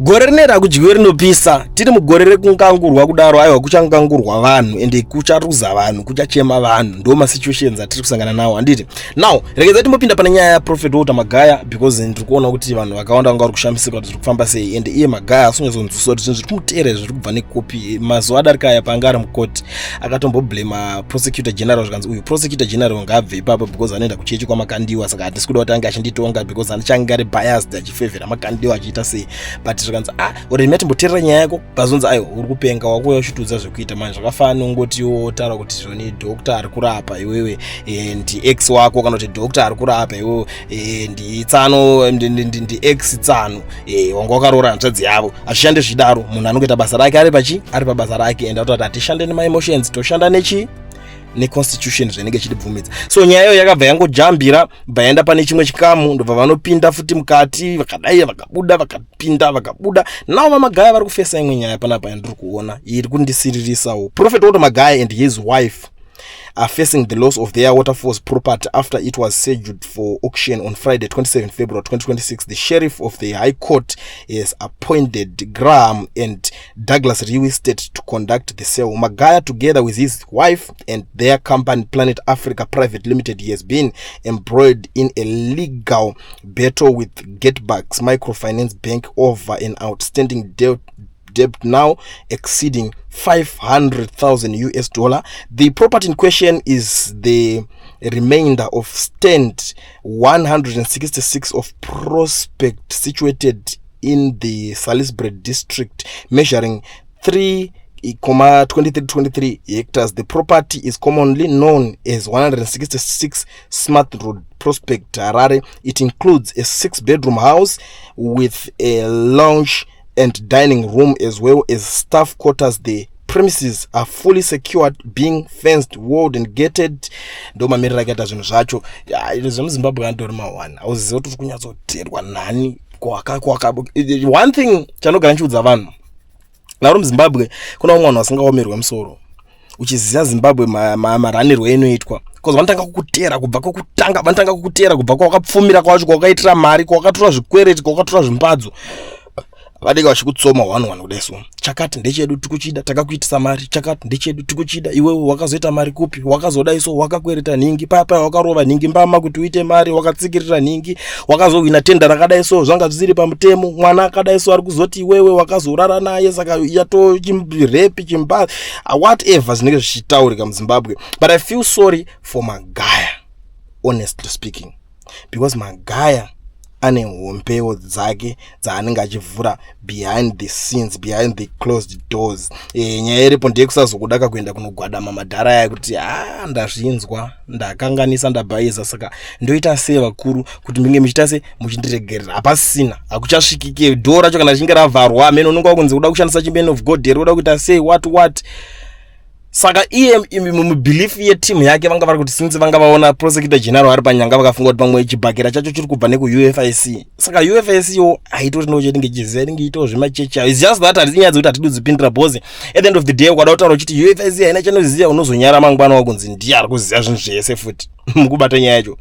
gore rinera kudyiwe rinopisa tiri mugore rekungangurwa kudaro aiwa kuchangangurwa vanhu ende kucharuza vanhu kuchachema vanhu ndo masituations atiri kusangana nawo handiti. Now regeza timbopinda pane nyaya yaProfet Walter Magaya because ndiri kuona kuti vanhu vakawanda vanga vari kushamisika kuti zviri kufamba sei ende iye Magaya asonyazonzwiswa kuti zviri kumuteera zviri kubva nekopi mazuva adarika aya panga ari mukoti akatomboblema prosecutor general zvikanzi uyu prosecutor general ngaabve ipapo because anoenda kuchechi kwamakandiwa saka hatisi kuda kuti ange achinditonga because anochange ari biased achifevhera makandiwa achiita sei but zvikanzi already matimboteerera nyaya yako bazonzi aiwa uri kupenga wakuya uchitudza zvekuita manje zvakafana nongotiwo taura kuti zvoni doctor ari kurapa iwewe ndi ex wako kana kuti doctor ari kurapa iwewe ndi tsano ndi ex tsano wanga wakaroora hanzvadzi yavo achishande zvidaro munhu anongoita basa rake ari pabasa rake ende atoti hatishande nema emotions toshanda neconstitution zvinenge chitibvumidza. So nyaya iyo yakabva yangojambira vaenda pane chimwe chikamu ndobva vanopinda futi mukati vakadai vakabuda vakapinda vakabuda. Nawo vaMagaya vari kufesa imwe nyaya panapa yandiri kuona iri kundisiririsawo. Prophet Walter Magaya and his wife are facing the loss of their waterfalls property after it was scheduled for auction on Friday 27 February 2026. The sheriff of the High Court has appointed Graham and Douglas Real Estate to conduct the sale. Magaya, together with his wife and their company Planet Africa Private Limited, has been embroiled in a legal battle with Getbacks Microfinance Bank over an outstanding debt now exceeding $500,000. The property in question is the remainder of stand 166 of Prospect situated in the Salisbury district, measuring 3,23 hectares. The property is commonly known as 166 Smart Road Prospect, Harare. It includes a 6-bedroom house with a lounge and dining room as well as staff quarters. The premises are fully secured, being fenced, walled and gated. Ndo mamirira akaita zvinhu zvacho. Zimbabwe andori ma1 auziva kuti kunyatsoteerwa nani kwaka. One thing chanogara nchiudza vanhu laro muZimbabwe kuna umwe vanhu vasingaomerwe musoro uchiziva Zimbabwe maranirwo enoitwa because vanotanga kukuteera kubva kwokutanga, vanotanga kukuteera kubva kwakapfumira kwacho kwakaitira mari kwakatora zvikwereti kwakatora zvimbadzo vadega vachikutsoma one kudeso chakati ndechedu tikuchida takakuitisa mari chakati ndechedu tikuchida iwewe wakazoita mari kupi wakazoda iso wakakwereta ningi papa wakarova ningi mbama kuti uite mari wakatsikirira ningi wakazowina tenda rakadai so zvanga zvisiri pamutemo mwana akadai so ari kuzoti iwewe wakazorara naye saka yato chimrepi chimba whatever zvinenge zvichitaurika muZimbabwe. But I feel sorry for Magaya, honestly speaking, because Magaya ane hombewo dzake dzaanenge achivhura behind the scenes, behind the closed doors. Nyaya iripo ndeyekusazokuda kuenda kunogwadama madhara aya kuti ndazvinzwa ndakanganisa ndabhayiza saka ndoita sei vakuru kuti ndinge muchita se muchindiregerera hapasina hakuchasvikike dhoo racho kana richinge ravharwa amene unonga wakunzi kuda kushandisa chimen of God here uda kuita sei what saka iye mubelief yeteam yake vanga vari kuti since vanga vaona prosecutor general ari panyanga vakafunga kuti pamwe chibhakera chacho chiri kubva nekuUFIC saka UFIC yo haitori ndochetinge chiziva inenge iitawo zvimachecha. It's just that hatinyadzi kuti hatidudzipindira bhozi at the end of the day kwada kutaura kuti UFIC haina chanoziva unozonyara mangwana wakunzi ndiye ari kuziva zvinhu zvese futi mukubata nyaya yacho.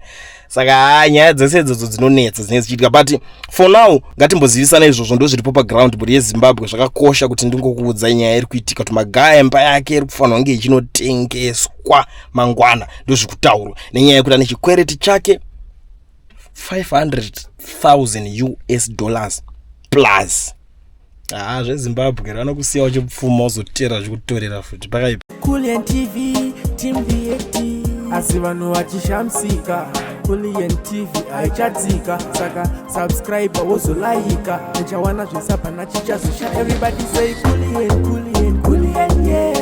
Saka nyaya dzese idzodzo dzinonetsa dzinenge dzichiitika but for now ngatimbozivisana izvozvo ndo zviripo paground buri yeZimbabwe. Zvakakosha kuti ndingokuudza nyaya iri kuitika kuti Magaya imba yake iri kufanirwa kunge ichinotengeswa mangwana ndo zvikutaurwa nenyaya yekuti ane chikwereti chake $500,000 plus. zveZimbabwe vanokusiya uchipfuma uzotera zvikutorera futi pakaipa. Kulian TV team asi vanhu vachishamsika. Kulian TV haichatsika saka subscribe wozolaika nechawana zvisapana chichazosha. Everybody say Kulian yeah.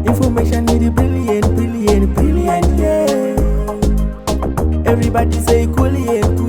Information need brilliant yeah. Everybody say Kulian